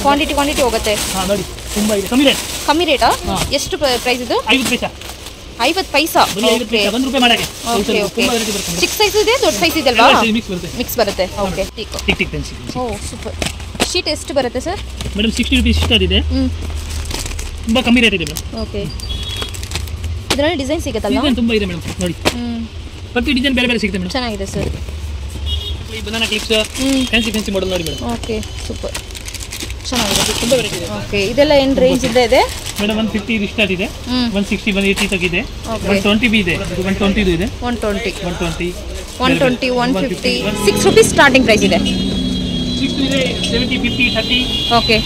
Quantity ಹೋಗುತ್ತೆ. ಕಮ್ಮಿ ರೇಟಾ? ಎಷ್ಟು ಪ್ರೈಸ್ ಇದು? 50 ಪೈಸಾ. ಚಿಕ್ಕ ಸೈಜ್ ಇದೆ, ದೊಡ್ಡ ಸೈಜ್ ಇದೆ ಅಲ್ವಾ? ಮಿಕ್ಸ್ ಬರುತ್ತೆ. ಓಕೆ. ಓ ಸೂಪರ್. ಶೀಟ್ ಎಷ್ಟು ಬರುತ್ತೆ ಸರ್? ಮೇಡಮ್ 60 ರೂಪೀಸ್ ಸ್ಟಾರ್ಟ್ ಇದೆ. ತುಂಬಾ ಕಮ್ಮಿ ರೇಟ್ ಇದೆ ಮೇಡಮ್. ಓಕೆ. ಇದರಲ್ಲಿ ಡಿಸೈನ್ ಸಿಗುತ್ತಲ್ಲ? ಡಿಸೈನ್ ತುಂಬಾ ಇದೆ ಮೇಡಮ್ ನೋಡಿ. ಪ್ರತಿ ಡಿಸೈನ್ ಬೇರೆ ಬೇರೆ ಸಿಗುತ್ತೆ ಮೇಡಮ್. ಚೆನ್ನಾಗಿದೆ ಸರ್. ಈ ಬನಾನಾ ಕ್ಲಿಪ್ಸ್ ಫ್ಯಾನ್ಸಿ ಮಾಡೆಲ್ ನೋಡಿ ಮೇಡಮ್. Okay super. ಚೆನ್ನಾಗಿದೆ. ತುಂಬಾ ವೆರೈಟಿ ಇದೆ. ಓಕೆ. ಇದೆಲ್ಲ ಏನು ರೇಂಜ್ ಇದೆ ಮೇಡಮ್? 150 ಇದು ಸ್ಟಾರ್ಟ್ ಇದೆ. 160 180 ತನಕ ಇದೆ. 120 ಬಿ ಇದೆ. 120 ಇದು ಇದೆ. 150 6 ರೂಪೀಸ್ ಸ್ಟಾರ್ಟಿಂಗ್ ಪ್ರೈಸ್ ಇದೆ. 6 ಇದೆ, 70 50 30. ಓಕೆ.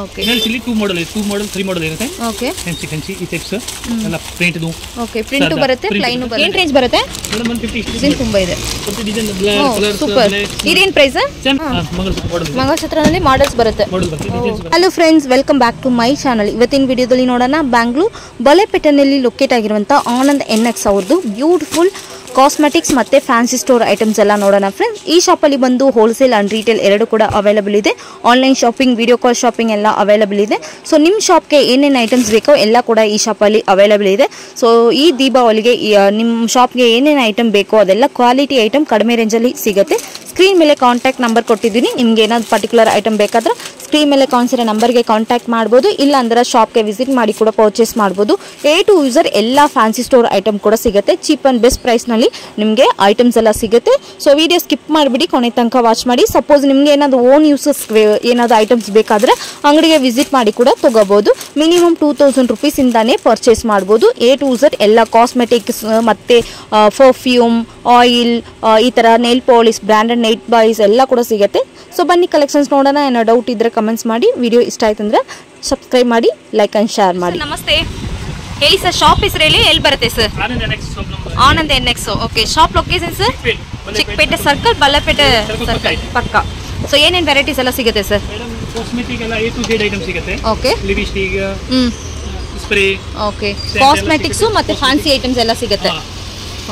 ಓಕೆ. ಇಲ್ಲಿ 2 ಮಾಡೆಲ್ ಇದೆ, 2 ಮಾಡೆಲ್ 3 ಮಾಡೆಲ್ ಇರುತ್ತೆ. ಓಕೆ. ಫ್ಯಾನ್ಸಿ ಈ ಟೈಪ್ಸ್ ಎಲ್ಲ ಪ್ರಿಂಟ್ ಇದು. ಓಕೆ. ಪ್ರಿಂಟ್ ಬರುತ್ತೆ, ಪ್ಲೈನ್ ಬರುತ್ತೆ. ಏನು ರೇಂಜ್ ಬರುತ್ತೆ? ಮೇಡಮ್ 150 ಡಿಸೈನ್ ತುಂಬಾ ಇದೆ. ಪ್ರತಿ ಡಿಸೈನ್ ಕಲರ್ ಸೂಪರ್. ಇದೇನು ಪ್ರೈಸ್? ಮಂಗಲಸೂತ್ರನಲ್ಲಿ ಮಾಡೆಲ್ಸ್ ಬರುತ್ತೆ. Hello friends, welcome back to my channel. ಇವತ್ತಿನ ವಿಡಿಯೋದಲ್ಲಿ ನೋಡೋಣ ಬ್ಯಾಂಗ್ಳೂರ್ ಬಲೆಪೇಟೆನಲ್ಲಿ ಲೊಕೇಟ್ ಆಗಿರುವಂಥ ಆನಂದ್ NX ಅವ್ರದ್ದು ಬ್ಯೂಟಿಫುಲ್ ಕಾಸ್ಮೆಟಿಕ್ಸ್ ಮತ್ತು ಫ್ಯಾನ್ಸಿ ಸ್ಟೋರ್ ಐಟಮ್ಸ್ ಎಲ್ಲ ನೋಡೋಣ ಫ್ರೆಂಡ್ಸ್. ಈ ಶಾಪಲ್ಲಿ ಬಂದು ಹೋಲ್ಸೇಲ್ ಆ್ಯಂಡ್ ರೀಟೇಲ್ ಎರಡು ಕೂಡ ಅವೈಲಬಲ್ ಇದೆ. Online shopping, video call shopping ಎಲ್ಲ ಅವೈಲಬಲ್ ಇದೆ. ಸೊ ನಿಮ್ಮ ಶಾಪ್ಗೆ ಏನೇನು ಐಟಮ್ಸ್ ಬೇಕೋ ಎಲ್ಲ ಕೂಡ ಈ ಶಾಪಲ್ಲಿ ಅವೈಲಬಲ್ ಇದೆ. ಸೊ ಈ ದೀಪಾವಳಿಗೆ ನಿಮ್ಮ ಶಾಪ್ಗೆ ಏನೇನು ಐಟಮ್ ಬೇಕೋ ಅದೆಲ್ಲ ಕ್ವಾಲಿಟಿ ಐಟಮ್ ಕಡಿಮೆ ರೇಂಜಲ್ಲಿ ಸಿಗುತ್ತೆ. ಸ್ಕ್ರೀನ್ ಮೇಲೆ ಕಾಂಟ್ಯಾಕ್ಟ್ ನಂಬರ್ ಕೊಟ್ಟಿದ್ದೀನಿ. ನಿಮ್ಗೆ ಏನಾದ್ರು ಪರ್ಟಿಕ್ಯುಲರ್ ಐಟಮ್ ಬೇಕಾದ್ರೆ ಸ್ಕ್ರೀನ್ ಮೇಲೆ ಕಾಣಿಸಿರೋ ನಂಬರ್ಗೆ ಕಾಂಟ್ಯಾಕ್ಟ್ ಮಾಡ್ಬೋದು. ಇಲ್ಲ ಅಂದ್ರೆ ಶಾಪ್ಗೆ ವಿಸಿಟ್ ಮಾಡಿ ಕೂಡ ಪರ್ಚೇಸ್ ಮಾಡ್ಬೋದು. A to Z ಎಲ್ಲ ಫ್ಯಾನ್ಸಿ ಸ್ಟೋರ್ ಐಟಮ್ ಕೂಡ ಸಿಗುತ್ತೆ. ಚೀಪ್ ಆ್ಯಂಡ್ ಬೆಸ್ಟ್ ಪ್ರೈಸ್ನಲ್ಲಿ ನಿಮಗೆ ಐಟಮ್ಸ್ ಎಲ್ಲ ಸಿಗುತ್ತೆ. ಸೊ ವಿಡಿಯೋ ಸ್ಕಿಪ್ ಮಾಡಿಬಿಡಿ, ಕೊನೆ ತನಕ ವಾಚ್ ಮಾಡಿ. ಸಪೋಸ್ ನಿಮಗೆ ಏನಾದರೂ ಓನ್ ಯೂಸಸ್ ಏನಾದರೂ ಐಟಮ್ಸ್ ಬೇಕಾದರೆ ಅಂಗಡಿಗೆ ವಿಸಿಟ್ ಮಾಡಿ ಕೂಡ ತೊಗೋಬೋದು. ಮಿನಿಮಮ್ 2000 ರೂಪೀಸಿಂದಾನೇ ಪರ್ಚೇಸ್ ಮಾಡ್ಬೋದು. A to Z ಎಲ್ಲ ಕಾಸ್ಮೆಟಿಕ್ಸ್ ಮತ್ತು ಪರ್ಫ್ಯೂಮ್, ಆಯಿಲ್, ಈ ಥರ nail polish, branded night boys ಎಲ್ಲ ಕೂಡ ಸಿಗುತ್ತೆ. ಸೊ ಬನ್ನಿ ಕಲೆಕ್ಷನ್ಸ್ ನೋಡೋಣ. ಏನೋ ಡೌಟ್ ಇದ್ದರೆ ಕಮೆಂಟ್ಸ್ ಮಾಡಿ. ವಿಡಿಯೋ ಇಷ್ಟ ಆಯ್ತು ಅಂದರೆ ಸಬ್ಸ್ಕ್ರೈಬ್ ಮಾಡಿ, ಲೈಕ್ ಆ್ಯಂಡ್ ಶೇರ್ ಮಾಡಿ. ನಮಸ್ತೆ, ಹೇಳಿ ಸರ್. ಶಾಪ್ ಹೆಸರು ಹೇಳಿ, ಎಲ್ಲಿ ಬರುತ್ತೆ sir? Anand NX. Okay. Shop location sir? Chickpet circle, Ballapete circle ಪಕ್ಕ. ಸೊ ಏನೇನು ವೆರೈಟೀಸ್ ಎಲ್ಲ ಸಿಗುತ್ತೆ ಸರ್? ಕಾಸ್ಮೆಟಿಕ್ ಎಲ್ಲ A to Z ಐಟಮ್ ಸಿಗುತ್ತೆ. Okay. Lipstick, spray. Okay. Cosmetics ಮತ್ತು ಫ್ಯಾನ್ಸಿ ಐಟಮ್ಸ್ ಎಲ್ಲ ಸಿಗುತ್ತೆ.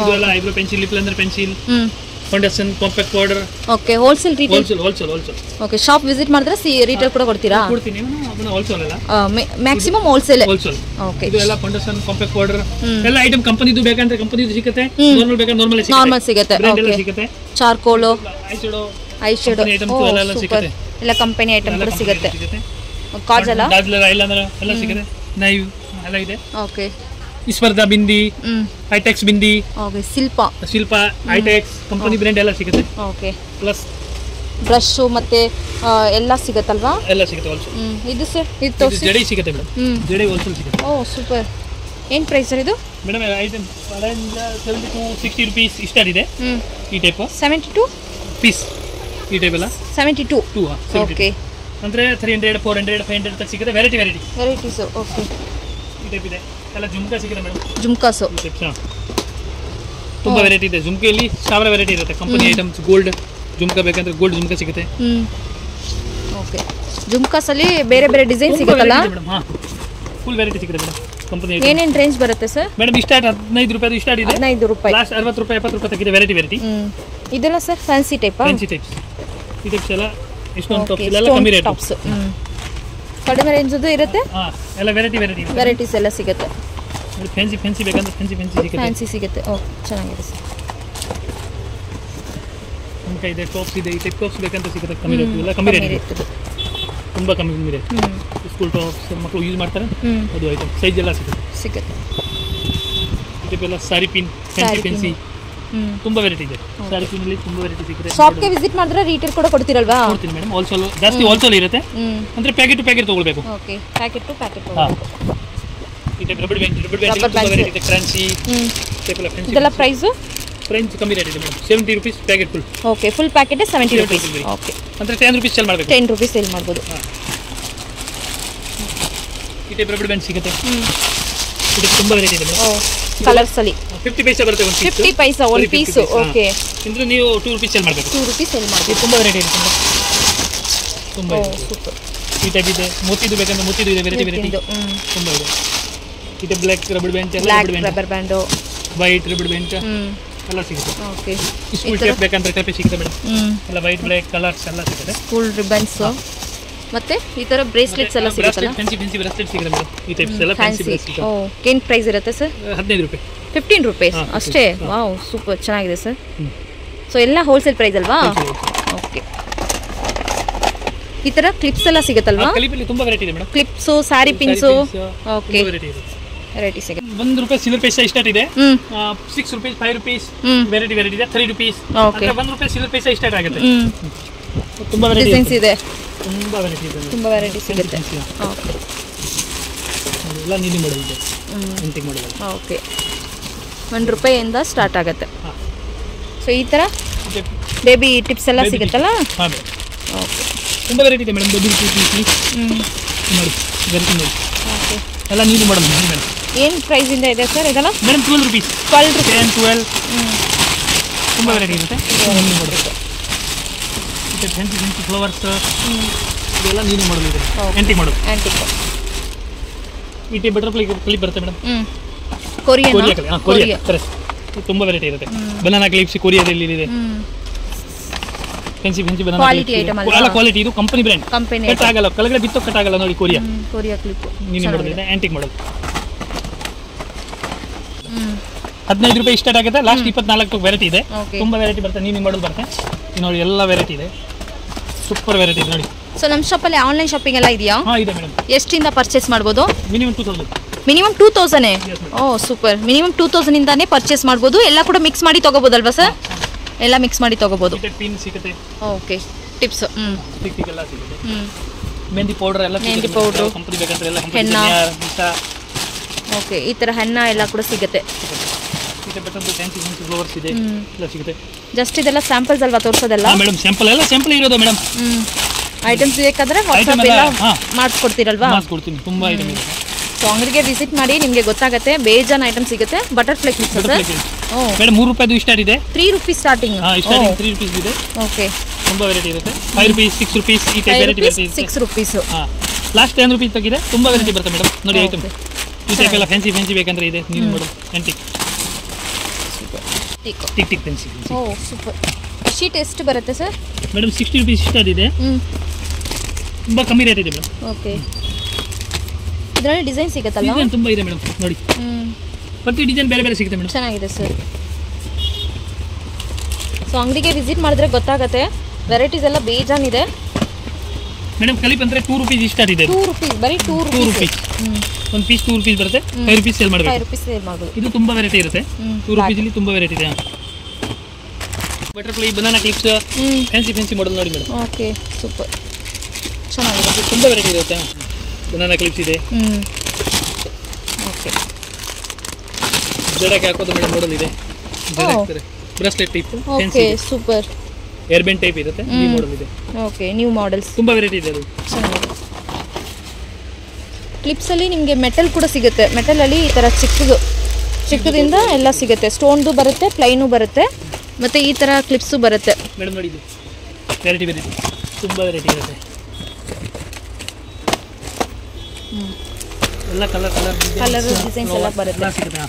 ಇದೆಲ್ಲ eyebrow pencil, lip liner pencil, foundation, compact powder. Okay. Wholesale retail? Wholesale. Okay. Shop visit ಮಾಡಿದ್ರೆ ರೀಟೇಲ್ ಕೂಡ ಕೊಡ್ತೀರಾ? ಕೊಡ್ತೀನಿ. ಅದನ್ನ ಹೋಲ್ಸೇಲ್ ಅಲ್ಲ, ಮ್ಯಾಕ್ಸಿಮಮ್ ಹೋಲ್ಸೇಲ್. ಓಕೆ. ಇದು ಎಲ್ಲ ಫೌಂಡೇಶನ್, ಕಾಂಪ್ಯಾಕ್ಟ್ ಪೌಡರ್ ಎಲ್ಲ ಐಟಮ್ ಕಂಪನಿದು ಬೇಕಂದ್ರೆ ಕಂಪನಿದು ಸಿಗುತ್ತೆ. ನಾರ್ಮಲ್ ಬೇಕಾದ್ರೆ ನಾರ್ಮಲ್ ಸಿಗುತ್ತೆ. ಓಕೆ. ಸಿಗುತ್ತೆ. ಚಾರ್ಕೋಲ್, ಐ ಶೇಡೋ ಎಲ್ಲ ಸಿಗುತ್ತೆ. ಎಲ್ಲ ಕಂಪನಿ ಐಟಮ್ ಕೂಡ ಸಿಗುತ್ತೆ. ಕಾಜಲ್, ಐಲೈನರ್ ಎಲ್ಲ ಸಿಗುತ್ತೆ. ನೈವ್ ಎಲ್ಲ ಇದೆ. ಓಕೆ. ಸ್ಪರ್ಧಾ ಬಿಂದಿ, ಐಟೆಕ್ಸ್ ಬಿಂದಿ, ಓಕೆ. ಶಿಲ್ಪ, ಐಟೆಕ್ಸ್ ಕಂಪನಿ ಬ್ರ್ಯಾಂಡ್ ಎಲ್ಲ ಸಿಗುತ್ತೆ. ಓಕೆ. ಪ್ಲಸ್ ಬ್ರಷ್ ಮತ್ತೆ ಎಲ್ಲ ಸಿಗುತ್ತಲ್ವಾ? ಎಲ್ಲ ಸಿಗುತ್ತೆ ಆಲ್ಸೋ. ಇದು ಸರ್, ಇದು ತೋರಿಸಿ. ಜಡಿ ಸಿಗುತ್ತೆ ಮೇಡಮ್. ಜಡಿ ಹೋಲ್ಸೇಲ್ ಸಿಗುತ್ತೆ. ಓ ಸೂಪರ್. ಏನು ಪ್ರೈಸ್ ಸರ್ ಇದು? Madam item 70 to 60 rupees start ಇದೆ. ಈ ಟೈಪ್ 72 ಪೀಸ್. ಈ ಟೈಪ್ ಎಲ್ಲ 72. ಓಕೆ. ಅಂದ್ರೆ 300 400 500 ತನಕ ಸಿಗುತ್ತೆ. ವೆರೈಟೀಸ್. ಓಕೆ. ಈ ಟೈಪ್ ಇದೆ. ಎಲ್ಲ ಜುಮ್ಕಾ ಸಿಗುತ್ತೆ ಮೇಡಮ್. ಜುಮ್ಕಾಸು ತುಂಬಾ ವೆರೈಟಿ ಇದೆ. ಜುಮ್ಕೆಯಲ್ಲಿ 1000 ವೆರೈಟಿ ಇರುತ್ತೆ. ಕಂಪನಿ ಐಟಮ್ಸ್, ಗೋಲ್ಡ್ ಜುಮ್ಕಾ ಬೇಕಂದ್ರೆ ಗೋಲ್ಡ್ ಜುಮ್ಕಾ ಸಿಗುತ್ತೆ. ಓಕೆ. ಜುಮ್ಕಾಸಲ್ಲಿ ಬೇರೆ ಬೇರೆ ಡಿಸೈನ್ ಸಿಗುತ್ತಲ್ಲ? ಫುಲ್ ವೆರೈಟಿ ಸಿಗುತ್ತೆ ಮೇಡಮ್. ಕಂಪನಿ ಏನೇನು ರೇಂಜ್ ಬರುತ್ತೆ ಸರ್? ಮೇಡಮ್ ಸ್ಟಾರ್ಟ್ 15 ರೂಪಾಯಿ ಸ್ಟಾರ್ಟ್ ಇದೆ. 15 ರೂಪಾಯಿ. ಲಾಸ್ಟ್ 60 ರೂಪಾಯಿ 70 ರೂಪಾಯಿ ತನಕ ಇದೆ. ವೆರೈಟಿ. ಇದೆಲ್ಲ sir fancy type? Fancy types. ಈ ಟೈಪ್ಸ್ ಎಲ್ಲ ಸ್ಟೋನ್ ಟಾಪ್ಸ್ ಎಲ್ಲ ಕಮ್ಮಿ ರೇಟ್. ಕಡಿಮೆ ರೇಂಜ್ ಇರುತ್ತೆ. ಎಲ್ಲ ವೆರೈಟೀಸ್ ಎಲ್ಲ ಸಿಗುತ್ತೆ. ಫ್ಯಾನ್ಸಿ ಬೇಕಂದ್ರೆ ಫ್ಯಾನ್ಸಿ ಸಿಗುತ್ತೆ. ಓ ಚೆನ್ನಾಗಿದೆ ಸರ್. ನಮ್ಗೆ ಇದೆ ಟಾಪ್ಸ್ ಇದೆ. ಈ ಟೈಪ್ ಟಾಪ್ಸ್ ಬೇಕಂತ ಸಿಗುತ್ತೆ. ಕಮ್ಮಿ ರೇಟ್. ಎಲ್ಲ ಕಮ್ಮಿ ರೇಟ್. ತುಂಬಾ ಕಮ್ಮಿ ರೇಟ್. ಸ್ಕೂಲ್ ಟಾಪ್ಸ್ ಮಕ್ಕಳು ಯೂಸ್ ಮಾಡ್ತಾರೆ. ಅದು ಐಟಮ್ ಸೈಜ್ ಎಲ್ಲ ಸಿಗುತ್ತೆ. ಈ ಟೈಪ್ ಎಲ್ಲ ಸಾರಿ ಪಿನ್, ಫ್ಯಾನ್ಸಿ ತುಂಬಾ ವೆರೈಟಿ ಇದೆ. ಸಾರಿ ಪಿನ್ ಅಲ್ಲಿ ತುಂಬಾ ವೆರೈಟಿ ಸಿಗುತ್ತೆ. ಶಾಪ್ಗೆ ವಿಸಿಟ್ ಮಾಡಿದ್ರೆ ರೀಟೇಲ್ ಕೂಡ ಕೊಡ್ತೀರಲ್ವಾ? ಕೊಡ್ತೀನಿ ಮೇಡಮ್. ಹೋಲ್ಸೇಲ್ ಜಾಸ್ತಿ ಹೋಲ್ಸೇಲ್ ಇರುತ್ತೆ. ಅಂದ್ರೆ ಪ್ಯಾಕೆಟ್ ಟು ಪ್ಯಾಕೆಟ್ ತಗೊಳ್ಬೇಕು. ಓಕೆ. Packet to packet. ಈ ಟೈಪ್ ರಬ್ಬರ್ ಬ್ಯಾಂಡ್ ತುಂಬಾ ವೆರೈಟಿ ಇದೆ. ಕ್ರಾಂಚಿ ಟೈಪ್ ಎಲ್ಲ ಫ್ಯಾನ್ಸಿ. ಇದೆಲ್ಲ ಪ್ರೈಸ್ ಕಮ್ಮಿ ರೇಟ್ ಇದೆ madam. 70 rupees packet full. Okay. Full packet 70 rupees. Okay. ಅಂದ್ರೆ 10 ರೂಪೀಸ್ ಸೇಲ್ ಮಾಡಬೇಕು. 10 ರೂಪೀಸ್ ಸೇಲ್ ಮಾಡ್ಬೋದು. ಈ ಟೈಪ್ ರಬ್ಬರ್ ಬ್ಯಾಂಡ್ ಸಿಗುತ್ತೆ. ಇದು ತುಂಬಾ ವೆರೈಟಿ ಇದೆ ಮೇಡಮ್. ಕಲರ್ಸ್ ಅಲ್ಲಿ 50 ಪೈಸಾ ಬರುತ್ತೆ. 50 ಪೈಸಾ ಒಂದು ಪೀಸ್. ಓಕೆ. ಅಂದ್ರೆ ನೀವು 2 ರೂಪೀಸ್ ಸೇಲ್ ಮಾಡಬೇಕು. 2 ರೂಪೀಸ್ ಸೇಲ್ ಮಾಡಿ. ತುಂಬಾ ವೆರೈಟಿ ಇದೆ. ತುಂಬಾ ಸೂಪರ್. ಈ ಟೈಪ್ ಇದೆ. ಮೋತಿದು ಬೇಕಂದ್ರೆ ಮೋತಿದು ಇದೆ. ವೆರೈಟಿ ತುಂಬಾ ಇದೆ. ಇದು black rubber band, rubber band, white rubber band ಎಲ್ಲ ಸಿಗುತ್ತೆ. ಓಕೆ. ಸ್ಕೂಲ್ ಟೇಪ್ ಬೇಕಂದ್ರೆ ಟೇಪೇ ಸಿಗುತ್ತೆ ಮೇಡಮ್. ಎಲ್ಲ ವೈಟ್ ಬ್ಲ್ಯಾಕ್ ಕಲರ್ಸ್ ಎಲ್ಲ ಸಿಗುತ್ತೆ. ಸ್ಕೂಲ್ ರಿಬನ್ಸ್ ಮತ್ತೆ ಈ ತರ ಬ್ರೇಸ್ಲೆಟ್ಸ್ ಎಲ್ಲ ಸಿಗುತ್ತಲ್ಲ. ಫ್ಯಾನ್ಸಿ ಬ್ರೇಸ್ಲೆಟ್ ಸಿಗುತ್ತೆ ಮೇಡಮ್. ಈ ಟೈಪ್ಸ್ ಎಲ್ಲ ಫ್ಯಾನ್ಸಿ ಬ್ರೇಸ್ಲೆಟ್. ಏನು ಪ್ರೈಸ್ ಇರುತ್ತೆ ಸರ್? 15 ರೂಪಾಯಿ. 15 ರೂಪೀಸ್ ಅಷ್ಟೇ. ವಾವ್, ಸೂಪರ್ ಚೆನ್ನಾಗಿದೆ ಸರ್. ಸೊ ಎಲ್ಲ ಹೋಲ್ಸೇಲ್ ಪ್ರೈಸ್ ಅಲ್ವಾ? ಓಕೆ. ಈ ತರ ಕ್ಲಿಪ್ಸ್ ಎಲ್ಲ ಸಿಗುತ್ತಲ್ವಾ? ಕ್ಲಿಪ್ಪಲ್ಲಿ ತುಂಬಾ ವೆರೈಟಿ ಇದೆ madam. Clips, sari pins. Okay, variety ಸಿಗುತ್ತೆ. 1 ರೂಪಾಯಿ ಸಿಲ್ವರ್ ಪೈಸಾ ಸ್ಟಾರ್ಟ್ ಇದೆ. 6 ರೂಪೀಸ್, 5 ರೂಪೀಸ್ ವೆರೈಟಿ ಇದೆ. 3 ರೂಪೀಸ್. ಓಕೆ. 1 ರೂಪಾಯಿ ಸಿಲ್ವರ್ ಪೈಸಾ ಸ್ಟಾರ್ಟ್ ಆಗುತ್ತೆ. ತುಂಬಾ ವೆರೈಟಿ ಡಿಸೈನ್ಸ್ ಇದೆ. ತುಂಬಾ ವೆರೈಟಿ ಇದೆ. ತುಂಬಾ ವೆರೈಟಿ ಸಿಗುತ್ತೆ. ಓಕೆ. ಎಲ್ಲ ನೀಲಿ ಮಾಡೆಲ್ ಇದೆ. ಎಂಟಿಂಗ್ ಮಾಡೆಲ್. ಓಕೆ. 1 ರೂಪಾಯಿಯಿಂದ ಸ್ಟಾರ್ಟ್ ಆಗುತ್ತೆ. ಸೊ ಈ ತರ ಬೇಬಿ ಟಿಪ್ಸ್ ಎಲ್ಲ ಸಿಗುತ್ತಲ್ಲ? ಹಾಂ. ಓಕೆ. ತುಂಬಾ ವೆರೈಟಿ ಇದೆ ಮೇಡಮ್. ಬೇಬಿ ಟಿಪ್ಸ್ ನೋಡಿ, ವೆರೈಟಿ ನೋಡಿ. ಓಕೆ. ಎಲ್ಲ ನೀಲಿ ಮಾಡೆಲ್ ಮೇಡಮ್. ಏನು ಪ್ರೈಸ್ ಇಂದ ಇದೆ ಸರ್ ಇದೆಲ್ಲ? Madam 12 rupees. 12 ರೂಪೀಸ್. 10, 12. ತುಂಬಾ ವೆರೈಟಿ ಇರುತ್ತೆ. ನೀಲಿ ಮಾಡೆಲ್. ಫ್ಯಾನ್ಸಿ ಫ್ಲವರ್ಸ್ ಇದೆಲ್ಲ ನೀಲಿ ಮಾಡೆಲ್ ಇದೆ. Antique model. ಈ ಟೈಪ್ ಬಟರ್ಫ್ಲೈ ಕ್ಲಿಪ್ ಬರುತ್ತೆ ಮೇಡಮ್. Korea correct. ತುಂಬಾ ವೆರೈಟಿ ಇರುತ್ತೆ. ಬನಾನಾ ಕ್ಲಿಪ್ಸ್ ಕೊರಿಯಾದಲ್ಲಿ ಇದೆ. ಫ್ಯಾನ್ಸಿ ಬನಾನಾ ಕ್ವಾಲಿಟಿ ಐಟಮ್ ಅಲ್ಲ? ಕ್ವಾಲಿಟಿ. ಇದು ಕಂಪನಿ ಬ್ರ್ಯಾಂಡ್. ಕಟ್ ಆಗಲ್ಲ, ಕೆಳಗಡೆ ಬಿತ್ತು ಕಟ್ ಆಗಲ್ಲ ನೋಡಿ. ಕೊರಿಯಾ ಕ್ಲಿಪ್ ನೀಲಿ ಮಾಡೆಲ್ ಇದೆ. Antique model. 15 ರೂಪಾಯಿ ಸ್ಟಾರ್ಟ್ ಆಗುತ್ತೆ. ಲಾಸ್ಟ್ 24 ವೆರೈಟಿ ಇದೆ. ತುಂಬಾ ವೆರೈಟಿ ಬರುತ್ತೆ. ನೀಲಿ ಮಾಡೆಲ್ ಬರುತ್ತೆ. ನೋಡಿ ಎಲ್ಲ ವೆರೈಟಿ ಇದೆ. ಸೂಪರ್ ವೆರೈಟಿ ಇದೆ ನೋಡಿ. ಸೊ ನಮ್ಮ ಶಾಪಲ್ಲಿ ಆನ್ಲೈನ್ ಶಾಪಿಂಗ್ ಎಲ್ಲ ಇದೆಯಾ? ಹಾಂ ಇದೆ ಮೇಡಮ್. ಎಷ್ಟಿಂದ ಪರ್ಚೇಸ್ ಮಾಡ್ಬೋದು? ಮಿನಿಮಮ್ 2000. ಮಿನಿಮಮ್ 2000? ಓ ಸೂಪರ್. ಮಿನಿಮಮ್ 2000 ಇಂದಾನೇ ಪರ್ಚೇಸ್ ಮಾಡ್ಬೋದು. ಎಲ್ಲ ಕೂಡ ಮಿಕ್ಸ್ ಮಾಡಿ ತಗೋಬೋದಲ್ವಾ ಸರ್? ಎಲ್ಲ ಮಿಕ್ಸ್ ಮಾಡಿ ತಗೋಬೋದು. ಪಿನ್ ಸಿಗುತ್ತೆ. ಓಕೆ. ಟಿಪ್ಸ್ ಟಿಕ್ ಎಲ್ಲ ಸಿಗುತ್ತೆ. ಮೆಹಂದಿ ಪೌಡರ್ ಎಲ್ಲ ಸಿಗುತ್ತೆ. ಮೆಹಂದಿ ಪೌಡರ್, ಕಂಪನಿ ಬೇಕಂದ್ರೆ ಎಲ್ಲ ಹೆನ್ನ. ಓಕೆ. ಈ ಥರ ಹೆನ್ನ ಎಲ್ಲ ಕೂಡ ಸಿಗುತ್ತೆ. ಫ್ಲವರ್ಸ್ ಇದೆ ಎಲ್ಲ ಸಿಗುತ್ತೆ. ಜಸ್ಟ್ ಇದೆಲ್ಲ ಸ್ಯಾಂಪಲ್ಸ್ ಅಲ್ವಾ ತೋರಿಸೋದೆಲ್ಲ? ಮೇಡಮ್ ಸ್ಯಾಂಪಲ್ ಎಲ್ಲ ಸ್ಯಾಂಪಲ್ ಇರೋದು ಮೇಡಮ್. ಐಟಮ್ಸ್ ಬೇಕಾದ್ರೆ ವಾಟ್ಸಪ್ ಎಲ್ಲ ಮಾಡಿಸ್ಕೊಡ್ತೀರಲ್ವಾ? ಮಾಡಿಸ್ಕೊಡ್ತೀನಿ. ತುಂಬಾ ಐಟಮ್ ಇದೆ. ಸೊ ಅಂಗಡಿಗೆ ವಿಸಿಟ್ ಮಾಡಿ, ನಿಮಗೆ ಗೊತ್ತಾಗುತ್ತೆ. ಬೇಜಾನ್ ಐಟಮ್ ಸಿಗುತ್ತೆ. Butterfly clips sir? ಮೇಡಮ್ 3 ರೂಪಾಯಿದು ಸ್ಟಾರ್ಟ್ ಇದೆ. 3 ರೂಪೀಸ್ ಸ್ಟಾರ್ಟಿಂಗ್. 3 ರೂಪೀಸ್ ಇದೆ. ಓಕೆ. ತುಂಬಾ ವೆರೈಟಿ ಇರುತ್ತೆ. 5 ರೂಪೀಸ್, 6 ರೂಪೀಸ್ ಈ ಟೈಪ್ ವೆರೈಟಿ ಇದೆ. 6 ರೂಪೀಸ್. Last 10 rupees ತಗಿದೆ. ತುಂಬಾ ವೆರೈಟಿ ಬರುತ್ತೆ ಮೇಡಮ್. ನೋಡಿ ಐಟಮ್ ಈ ಟೈಪ್ ಎಲ್ಲ ಫ್ಯಾನ್ಸಿ ಬೇಕಂದ್ರೆ ಇದೆ. ನೀವು ಮೇಡಮ್ ಆಂಟಿಕ್ ಟಿಕ್ ಫ್ಯಾನ್ಸಿ. ಓ ಸೂಪರ್. ಶೀಟ್ ಎಷ್ಟು ಬರುತ್ತೆ ಸರ್? ಮೇಡಮ್ 60 ರೂಪೀಸ್ ಸ್ಟಾರ್ಟ್ ಇದೆ. ತುಂಬಾ ಕಮ್ಮಿ ರೇಟ್ ಇದೆ ಮೇಡಮ್. ಓಕೆ. ಇದರಲ್ಲಿ ಡಿಸೈನ್ ಸಿಗುತ್ತಲ್ಲ? ಡಿಸೈನ್ ತುಂಬಾ ಇದೆ ಮೇಡಮ್. ನೋಡಿ ಪ್ರತಿ ಡಿಸೈನ್ ಬೇರೆ ಬೇರೆ ಸಿಗುತ್ತೆ ಮೇಡಮ್. ಚೆನ್ನಾಗಿದೆ ಸರ್. ಸೊ ಅಂಗಡಿಗೆ ವಿಸಿಟ್ ಮಾಡಿದ್ರೆ ಗೊತ್ತಾಗುತ್ತೆ. ವೆರೈಟೀಸ್ ಎಲ್ಲ ಬೇಜಾನ್ ಇದೆ ಮೇಡಮ್. ಕ್ಲಿಪ್ ಅಂದ್ರೆ 2 ರೂಪೀಸ್ ಸ್ಟಾರ್ಟ್ ಇದೆ. 2 ರೂಪೀಸ್, ಬರೀ 2 ರೂಪೀಸ್. ಒಂದು ಪೀಸ್ 2 ರೂಪೀಸ್ ಬರುತ್ತೆ. 5 ರೂಪೀಸ್ ಸೇಲ್ ಮಾಡಬೇಕು. 5 ರೂಪೀಸ್ ಸೇಲ್ ಮಾಡೋದು. ಇದು ತುಂಬಾ ವೆರೈಟಿ ಇರುತ್ತೆ. 2 ರೂಪೀಸ್ ಇಲ್ಲಿ ತುಂಬಾ ವೆರೈಟಿ ಇದೆ. Butterfly, banana clips, fancy model ನೋಡಿ ಮೇಡಮ್. Okay super. ಚೆನ್ನಾಗಿದೆ. ತುಂಬಾ ವೆರೈಟಿ ಇರುತ್ತೆ. ಬನಾನಾ ಕ್ಲಿಪ್ಸ್ ಇದೆ. ಓಕೆ. ಜಡಕ್ಕೆ ಹಾಕೋದು ಮೇಡಮ್ ಮಾಡೆಲ್ ಇದೆ. Bracelet type okay super. Air band type ಇರುತ್ತೆ. ಈ ಮಾಡೆಲ್ ಇದೆ. ಓಕೆ. ನ್ಯೂ ಮಾಡೆಲ್ಸ್ ತುಂಬಾ ವೆರೈಟಿ ಇದೆ. ಅದು ಚೆನ್ನಾಗಿದೆ. ಕ್ಲಿಪ್ಸಲ್ಲಿ ನಿಮಗೆ ಮೆಟಲ್ ಕೂಡ ಸಿಗುತ್ತೆ. ಮೆಟಲಲ್ಲಿ ಈ ಥರ ಚಿಕ್ಕದಿಂದ ಎಲ್ಲ ಸಿಗುತ್ತೆ. ಸ್ಟೋನ್ದು ಬರುತ್ತೆ, ಪ್ಲೈನು ಬರುತ್ತೆ, ಮತ್ತು ಈ ಥರ ಕ್ಲಿಪ್ಸು ಬರುತ್ತೆ ಮೇಡಮ್. ನೋಡಿ ಇದು ವೆರೈಟಿ ತುಂಬಾ ವೆರೈಟಿ ಇರುತ್ತೆ. ಎಲ್ಲ ಕಲರ್ ಡಿಸೈನ್ಸ್ ಎಲ್ಲ ಬರುತ್ತೆ. ಸಿಗುತ್ತೆ.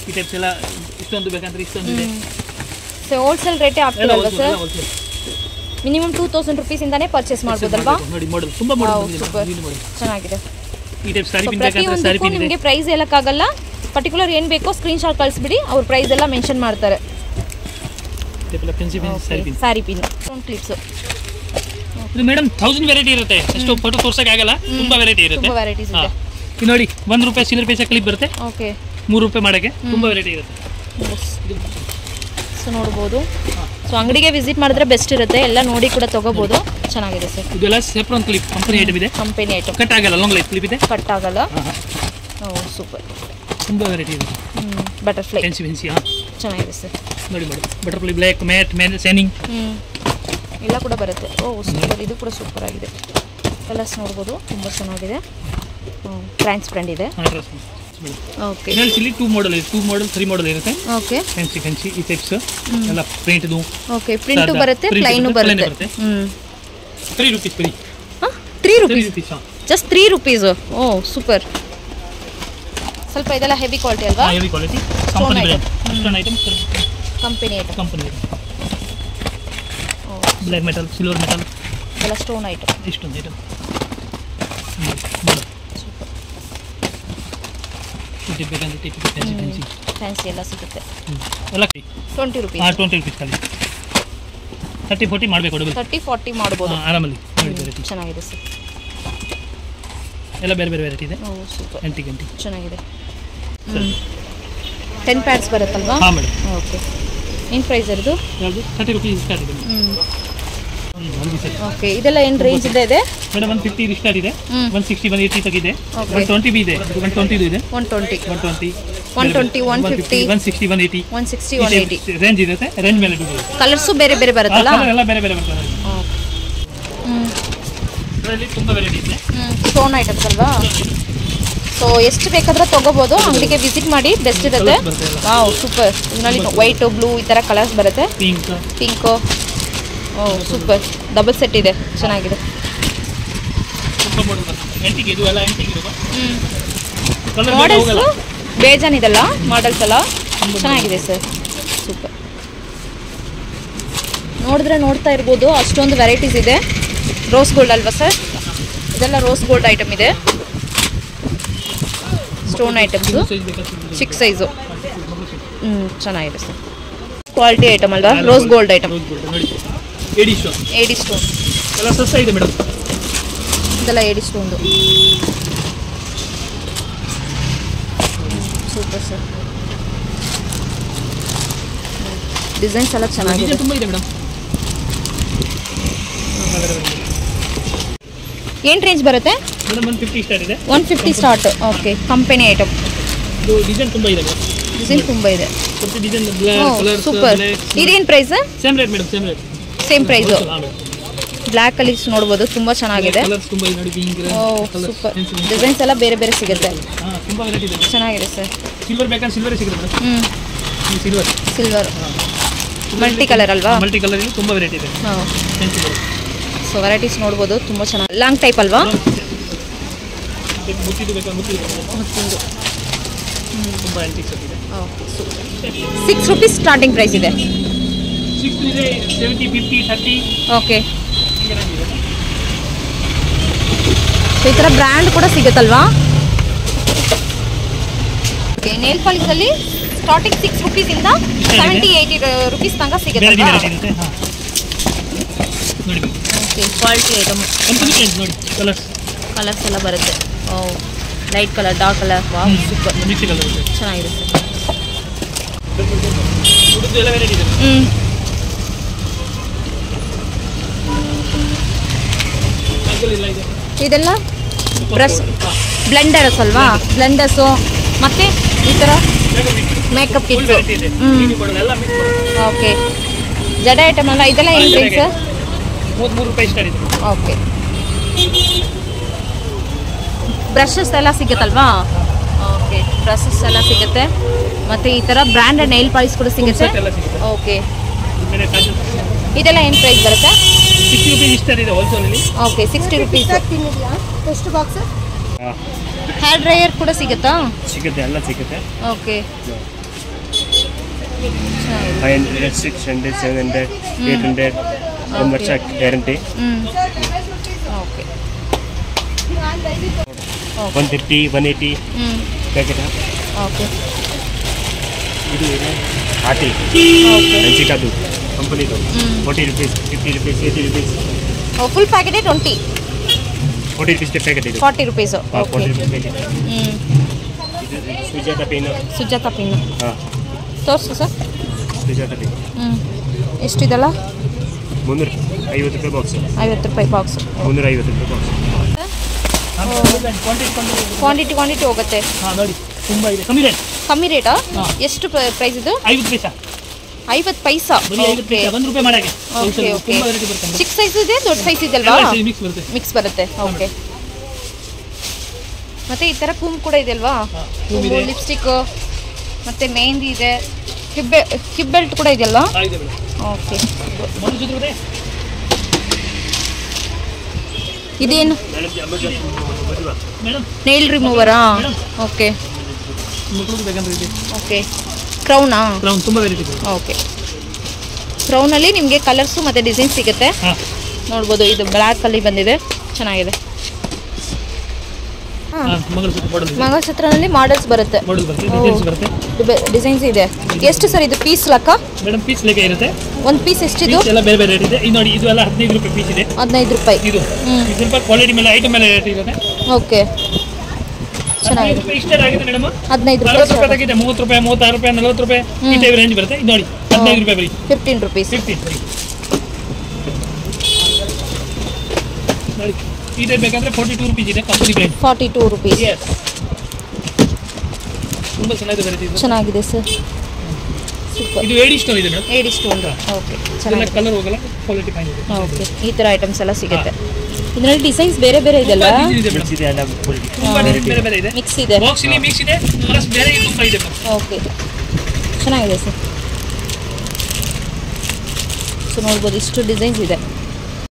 ಈ ಟೈಪ್ಸ್ ಎಲ್ಲ ಇಷ್ಟೊಂದು ಬೇಕಂದ್ರೆ ಇಷ್ಟೊಂದು ಇದೆ. ಸೊ ಹೋಲ್ಸೇಲ್ ರೇಟೇ ಆಗ್ತದಲ್ವಾ ಸರ್? ಮಿನಿಮಮ್ 2000 ರೂಪೀಸಿಂದಾನೇ ಪರ್ಚೇಸ್ ಮಾಡ್ಬೋದಲ್ವಾ? ನೋಡಿ ಮಾಡೆಲ್ ತುಂಬಾ ಮಾಡೆಲ್ ಚೆನ್ನಾಗಿದೆ. ಈ ಟೈಪ್ ಸಾರಿ ಪಿನ್ ಬೇಕಂದ್ರೆ ಸಾರಿ ಪಿನ್ ಇದೆ. ನಿಮಗೆ ಪ್ರೈಸ್ ಹೇಳಕ್ಕಾಗಲ್ಲ. ಪರ್ಟಿಕ್ಯುಲರ್ ಏನು ಬೇಕೋ ಸ್ಕ್ರೀನ್ಶಾಟ್ ಕಳಿಸ್ಬಿಡಿ. ಅವ್ರ ಪ್ರೈಸ್ ಎಲ್ಲ ಮೆನ್ಷನ್ ಮಾಡ್ತಾರೆ. ಸಾರಿ ಪಿನ್ ಕ್ಲಿಪ್ಸ್ ಇದು ಮೇಡಮ್ 1000 ವೆರೈಟಿ ಇರುತ್ತೆ. ಎಷ್ಟು ಫೋಟೋ ತೋರ್ಸಕ್ಕೆ ಆಗಲ್ಲ. ತುಂಬಾ ವೆರೈಟಿ ಇರುತ್ತೆ. ತುಂಬಾ ವೆರೈಟೀಸ್ ಇದೆ. ಇದು ನೋಡಿ 1 ರೂಪಾಯಿ ಸಿಲ್ವರ್ ಪೈಸಾ ಕ್ಲಿಪ್ ಬರುತ್ತೆ. ಓಕೆ. 3 ರೂಪಾಯಿ ಮಾಡಕ್ಕೆ ತುಂಬಾ ವೆರೈಟಿ ಇರುತ್ತೆ. ಸೊ ನೋಡ್ಬೋದು. ಸೊ ಅಂಗಡಿಗೆ ವಿಸಿಟ್ ಮಾಡಿದ್ರೆ ಬೆಸ್ಟ್ ಇರುತ್ತೆ. ಎಲ್ಲ ನೋಡಿ ಕೂಡ ತಗೋಬಹುದು. ಚೆನ್ನಾಗಿದೆ ಸರ್. ಇದೆಲ್ಲ ಸೆಫ್ರಾನ್ ಕ್ಲಿಪ್ ಕಂಪನಿ ಐಟಮ್ ಇದೆ. Company item. ಕಟ್ ಆಗಲ್ಲ. ಲಾಂಗ್ ಲೈಫ್ ಕ್ಲಿಪ್ ಇದೆ. ಕಟ್ ಆಗಲ್ಲ. ಓ ಸೂಪರ್. ತುಂಬಾ ವೆರೈಟಿ ಇದೆ. ಬಟರ್ಫ್ಲೈ ಫ್ಯಾನ್ಸಿ ಚೆನ್ನಾಗಿದೆ ಸರ್. ನೋಡಿ madam. Butterfly black mat shining ಎಲ್ಲ ಕೂಡ ಬರುತ್ತೆ. ಓ ಸೂಪರ್. ಇದು ಕೂಡ ಸೂಪರ್ ಆಗಿದೆ. ಕಲರ್ಸ್ ನೋಡ್ಬೋದು. ತುಂಬ ಚೆನ್ನಾಗಿದೆ. ಟ್ರಾನ್ಸ್ಪರೆಂಟ್ ಇದೆ. ಓಕೆ. ಇಲ್ಲಿ 2 ಮಾಡೆಲ್ ಇದೆ. 2 ಮಾಡೆಲ್ 3 ಮಾಡೆಲ್ ಇರುತ್ತೆ. ಓಕೆ. ಫ್ಯಾನ್ಸಿ ಈ ಟೈಪ್ಸ್ ಎಲ್ಲ ಪ್ರಿಂಟ್ದು. ಓಕೆ. ಪ್ರಿಂಟ್ ಬರುತ್ತೆ, ಪ್ಲೈನು ಬರುತ್ತೆ. 3 rupees free. 3 rupees just 3 rupees. Oh super. ಸ್ವಲ್ಪ ಇದೆಲ್ಲ ಹೆವಿ ಕ್ವಾಲಿಟಿ ಅಲ್ವಾ? Heavy quality company brand. ಅಷ್ಟೊಂದು item company item. Company black metal, silver metal ಎಲ್ಲ ಸ್ಟೋನ್ ಐಟಮ್. ಇಷ್ಟೊಂದು ಐಟಮ್ ಬೇಕಂದ್ರೆ ಫ್ಯಾನ್ಸಿ ಎಲ್ಲ ಸಿಗುತ್ತೆ. ಎಲ್ಲ 20 ರುಪೀಸ್. 20 ರುಪೀಸ್ ಖಾಲಿ. 30-40 ಮಾಡಬೇಕು. 30-40 ಮಾಡ್ಬೋದು ಆರಾಮಲ್ಲಿ. ಚೆನ್ನಾಗಿದೆ ಸರ್. ಎಲ್ಲ ಬೇರೆ ಬೇರೆ ವೆರೈಟಿ ಇದೆ. ಸೂಪರ್. ಗಂಟಿ ಚೆನ್ನಾಗಿದೆ. 10 ಪ್ಯಾಡ್ಸ್ ಬರುತ್ತಲ್ವಾ? ಹಾಂ ಮೇಡಮ್. ಓಕೆ. ಏನು ಪ್ರೈಸ್ ಇರೋದು? ಯಾವುದು? 30 ರುಪೀಸ್ ಸ್ಟಾರ್ಟ್ ಇದೆ. ಓಕೆ. ಇದೆಲ್ಲ ಏನು ರೇಂಜ್ ಇದೆ? ಮೇಡಮ್ 150 ಸ್ಟಾರ್ಟ್ ಇದೆ. 160 180 ತಗಿದೆ. Okay. 120 ಬಿ ಇದೆ. 120 ಇದೆ. 120 120 120 150 160 180 160 180 ರೇಂಜ್ ಇರುತ್ತೆ. ರೇಂಜ್ ಮೇಲೆ ದುಡ್ಡು. ಕಲರ್ಸು ಬೇರೆ ಬೇರೆ ಬರುತ್ತಲ್ಲ? ಎಲ್ಲ ಬೇರೆ ಬೇರೆ ಬರ್ತದೆ. ಇದರಲ್ಲಿ ತುಂಬ ವೆರೈಟಿ ಇದೆ. ಸ್ಟೋನ್ ಐಟಮ್ಸ್ ಅಲ್ವಾ? ಸೊ ಎಷ್ಟು ಬೇಕಾದ್ರೆ ತೊಗೋಬೋದು. ಅಂಗಡಿಗೆ ವಿಸಿಟ್ ಮಾಡಿ, ಬೆಸ್ಟ್ ಇರುತ್ತೆ. Wow super. ಇದರಲ್ಲಿ ವೈಟು ಬ್ಲೂ ಈ ಥರ ಕಲರ್ಸ್ ಬರುತ್ತೆ. ಪಿಂಕು. ಓ ಸೂಪರ್. ಡಬಲ್ ಸೆಟ್ ಇದೆ, ಚೆನ್ನಾಗಿದೆ. ಮಾಡೆಲ್ಸ್ ಬೇಜಾನಿದೆಲ್ಲ ಮಾಡೆಲ್ಸ್ ಎಲ್ಲ ಚೆನ್ನಾಗಿದೆ ಸರ್. ಸೂಪರ್. ನೋಡಿದ್ರೆ ನೋಡ್ತಾ ಇರ್ಬೋದು ಅಷ್ಟೊಂದು ವೆರೈಟೀಸ್ ಇದೆ. ರೋಸ್ ಗೋಲ್ಡ್ ಅಲ್ವಾ ಸರ್? ಇದೆಲ್ಲ ರೋಸ್ ಗೋಲ್ಡ್ ಐಟಮ್ ಇದೆ. ಸ್ಟೋನ್ ಐಟಮ್ಸು ಚಿಕ್ಕ ಸೈಜು. ಚೆನ್ನಾಗಿದೆ ಸರ್. ಕ್ವಾಲಿಟಿ ಐಟಮ್ ಅಲ್ವಾ? Rose gold item. ಏಡಿ ಸ್ಟೋನ್ ಎಲ್ಲ ಸಸ್ತ ಇದೆ ಮೇಡಮ್. ಇದೆಲ್ಲ ಏಡಿ ಸ್ಟೋನ್ದು. Super sir. ಡಿಸೈನ್ಸ್ ಎಲ್ಲ ಚೆನ್ನಾಗಿದೆ. ತುಂಬ ಇದೆ ಮೇಡಮ್. ಏನು ರೇಂಜ್ ಬರುತ್ತೆ? ಮೇಡಮ್ 150 ಸ್ಟಾರ್ಟ್ ಇದೆ. 150 ಸ್ಟಾರ್ಟ್. ಓಕೆ. Company item. ಇದು ಡಿಸೈನ್ ತುಂಬ ಇದೆ. ಡಿಸೈನ್ ತುಂಬ ಇದೆ. Design super. ಇದೇನು price? Same rate madam. Same price. Black ಅಲ್ಲಿ ನೋಡ್ಬೋದು, ತುಂಬ ಚೆನ್ನಾಗಿದೆ. ಸೂಪರ್. ಡಿಸೈನ್ಸ್ ಎಲ್ಲ ಬೇರೆ ಬೇರೆ ಸಿಗುತ್ತೆ. ಚೆನ್ನಾಗಿದೆ ಸರ್. ಸಿಲ್ವರ್ ಬೇಕಾದ್ರೆ ಸಿಲ್ವರ್ ಸಿಗುತ್ತೆ. ಸಿಲ್ವರ್ ಮಲ್ಟಿ ಕಲರ್ ಅಲ್ವಾ? ಮಲ್ಟಿ ಕಲರ್ ಇಲ್ಲಿ ತುಂಬ ವೆರೈಟಿ ಇದೆ. ಸೊ ವೆರೈಟೀಸ್ ನೋಡ್ಬೋದು, ತುಂಬ ಚೆನ್ನಾಗಿ. ಲಾಂಗ್ ಟೈಪ್ ಅಲ್ವಾ? ಮುತ್ತಿದ್ದು ಬೇಕಾದ್ರೆ ಮುತ್ತಿದ್ದು. ತುಂಬ ಆಂಟಿಕ್ಸ್ ಇದೆ. Okay super. 6 rupees starting price ಇದೆ. 6 ಇದೆ, 70 50 30. ಓಕೆ. ಸೊ ಈ ಥರ ಬ್ರ್ಯಾಂಡ್ ಕೂಡ ಸಿಗುತ್ತಲ್ವಾ? ನೇಲ್ ಪಾಲಿಶಲ್ಲಿ ಸ್ಟಾರ್ಟಿಂಗ್ 6 ರುಪೀಸಿಂದ 70-80 ರುಪೀಸ್ ತನಕ ಸಿಗುತ್ತೆ. ಓಕೆ. Quality item. ನೋಡಿ ಕಲರ್ಸ್ ಎಲ್ಲ ಬರುತ್ತೆ. Oh light colour, dark colour. Wow super. ಚೆನ್ನಾಗಿದೆ ಸರ್. ಇದೆಲ್ಲ ಬ್ರಷ್ ಬ್ಲೆಂಡರ್ಸ್ ಅಲ್ವಾ? ಬ್ಲೆಂಡರ್ಸು ಮತ್ತು ಈ ಥರ ಮೇಕಪ್ ಕಿಟ್ಸು. ಓಕೆ. ಜಡ ಐಟಮ್ ಅಲ್ಲ ಇದೆಲ್ಲ ಏನು ರೇಂಜ್ ಸರ್? 3 ರೂಪಾಯಿ ಸ್ಟಾರ್ಟ್ ಇದೆ. ಓಕೆ. ಬ್ರಷಸ್ ಎಲ್ಲ ಸಿಗುತ್ತಲ್ವಾ? ಓಕೆ. ಬ್ರಷಸ್ ಎಲ್ಲ ಸಿಗುತ್ತೆ. ಮತ್ತು ಈ ಥರ ಬ್ರ್ಯಾಂಡೆಡ್ ನೈಲ್ ಪಾಲಿಶ್ ಕೂಡ ಸಿಗುತ್ತೆ. ಓಕೆ. ಇದೆಲ್ಲ ಏನು ಪ್ರೈಸ್ ಬರುತ್ತೆ? 60 ರೂಪೀಸ್ ಸ್ಟಾರ್ಟ್ ಇದೆ ಹೋಲ್ಸೇಲಲ್ಲಿ. ಓಕೆ. 60 ರುಪೀಸ್. ಎಷ್ಟು ಬಾಕ್ಸ್? ಹೇರ್ ಡ್ರೈಯರ್ ಕೂಡ ಸಿಗುತ್ತಾ? ಸಿಗುತ್ತೆ, ಎಲ್ಲ ಸಿಗುತ್ತೆ. ಓಕೆ. 500 600 700 800 1 ವರ್ಷ ಗ್ಯಾರಂಟಿ. ಓಕೆ. 150 180 ಪ್ಯಾಕೆಟ್. ಓಕೆ. ಇದು ಇದೆ ಆಟಿ ಹಂಚಿಕದು ಕಂಪನಿದು. 40 ರೂಪೀಸ್ 50 ರೂಪೀಸ್ 80 ರೂಪೀಸ್. ಫುಲ್ ಪ್ಯಾಕೆಟೇ 20 40 ರೂಪೀಸ್ ಪ್ಯಾಕೆಟ್ ಇದೆ. 40 rupees. 40 rupees packet. Sujata pen. Sujata pin. ಹಾಂ ತೋರಿಸು ಸರ್. ಸುಜಾತ ಪೇನ್. ಎಷ್ಟಿದೆಲ್ಲ? 350 ರೂಪಾಯಿ ಬಾಕ್ಸ್. 50 ರೂಪಾಯಿ ಬಾಕ್ಸ್. 350 ರೂಪಾಯಿ ಬಾಕ್ಸ್. ಕ್ವಾಂಟಿಟಿ ಹೋಗುತ್ತೆ. ಹಾಂ ನೋಡಿ ತುಂಬ ಇದೆ. ಕಮ್ಮಿ ರೇಟಾ? ಎಷ್ಟು ಪ್ರೈಸ್ ಇದು? 50 ಪೈಸಾ. 50 ಪೈಸಾ. ಓಕೆ. 1 ರೂಪಾಯಿ ಮಾಡಕ್ಕೆ. ಓಕೆ. ಓಕೆ. ತುಂಬ ವೆರೈಟಿ ಬರುತ್ತೆ. ಚಿಕ್ಕ ಸೈಜ್ ಇದೆ, ದೊಡ್ಡ ಸೈಜ್ ಇದೆ ಅಲ್ವಾ? ಮಿಕ್ಸ್ ಬರುತ್ತೆ. ಓಕೆ. ಮತ್ತು ಈ ಥರ ಕೂಮ್ ಕೂಡ ಇದೆ ಅಲ್ವಾ? ಲಿಪ್ಸ್ಟಿಕ್ಕು ಮತ್ತು ಮೆಹಂದಿ ಇದೆ. ಹಿಪ್ ಬೆಲ್ಟ್ ಕೂಡ ಇದೆಯಲ್ವಾ? ಓಕೆ. ಇದೇನು? ನೈಲ್ ರಿಮೂವರಾ? ಓಕೆ. ಓಕೆ. ಕ್ರೌನಾ? ಕ್ರೌನ್ ತುಂಬ ವೆರೈಟಿ ಇದೆ. ಓಕೆ, ಕ್ರೌನಲ್ಲಿ ನಿಮಗೆ ಕಲರ್ಸು ಮತ್ತು ಡಿಸೈನ್ ಸಿಗುತ್ತೆ. ಹಾಂ ನೋಡ್ಬೋದು, ಇದು ಬ್ಲ್ಯಾಕಲ್ಲಿ ಬಂದಿದೆ, ಚೆನ್ನಾಗಿದೆ. ಮಂಗಳಸೂತ್ರ ಮಂಗಳಸೂತ್ರನಲ್ಲಿ ಮಾಡಲ್ಸ್ ಬರುತ್ತೆ, ಮಾಡಲ್ ಬರುತ್ತೆ, ಡಿಸೈನ್ಸ್ ಬರುತ್ತೆ, ಡಿಸೈನ್ಸ್ ಇದೆ. ಎಷ್ಟು ಸರ್ ಇದು ಪೀಸ್ ಲೆಕ್ಕ? ಮೇಡಮ್ ಪೀಸ್ ಲೆಕ್ಕ ಇರುತ್ತೆ. ಒಂದು ಪೀಸ್ ಎಷ್ಟಿದು? ಎಲ್ಲ ಬೇರೆ ಬೇರೆ ರೇಟ್ ಇದೆ. ಇದು ನೋಡಿ, ಇದು ಎಲ್ಲ 15 ರೂಪಾಯಿ ಪೀಸ್ ಇದೆ. 15 ರೂಪಾಯಿ. ಇದು ಸ್ವಲ್ಪ ಕ್ವಾಲಿಟಿ ಮೇಲೆ ಐಟಮ್ ಮೇಲೆ ರೇಟ್ ಇರುತ್ತೆ. ಓಕೆ, ಚೆನ್ನಾಗಿದೆ. ಇಷ್ಟ ಆಗಿದೆ ಮೇಡಮ್. 15 ರೂಪಾಯಿ ತಗಿದೆ, 30 ರೂಪಾಯಿ, 36 ರೂಪಾಯಿ, 40 ರೂಪಾಯಿ ಈ ಟೈಪ್ ರೇಂಜ್ ಬರುತ್ತೆ. ಇದು ನೋಡಿ 15 ರೂಪಾಯಿ ಬರೀ. 15 ರುಪೀಸ್. 15 ನೋಡಿ, ಈ ಟೈಪ್ ಬೇಕಂದ್ರೆ 42 ರೂಪೀಸ್ ಇದೆ. Company brand 42 rupees. ತುಂಬ ಚೆನ್ನಾಗಿದೆ ವೆರೈಟಿ. ಚೆನ್ನಾಗಿದೆ ಸರ್, ಸೂಪರ್. ಇದು ಏಡಿ ಸ್ಟೋನ್ ಇದೆ ಮೇಡಮ್. ಏಡಿ ಸ್ಟೋನ್. ಓಕೆ, ಚೆನ್ನಾಗಿದೆ. ಕಲರ್ ಹೋಗಲ್ಲ, ಕ್ವಾಲಿಟಿ ಫೈನ್ ಇದೆ. ಓಕೆ, ಈ ಥರ ಐಟಮ್ಸ್ ಎಲ್ಲ ಸಿಗುತ್ತೆ. ಇದರಲ್ಲಿ ಡಿಸೈನ್ಸ್ ಬೇರೆ ಬೇರೆ ಇದೆಲ್ಲ, ಬೇರೆ ಬೇರೆ ಇದೆ, ಮಿಕ್ಸ್ ಇದೆ. ಬಾಕ್ಸ್ ಇಲ್ಲಿ ಮಿಕ್ಸ್ ಇದೆ, ಪ್ಲಸ್ ಬೇರೆ ತುಂಬ ಇದೆ. ಓಕೆ, ಚೆನ್ನಾಗಿದೆ ಸರ್. ಸೊ ನೋಡ್ಬೋದು, ಇಷ್ಟು ಡಿಸೈನ್ಸ್ ಇದೆ.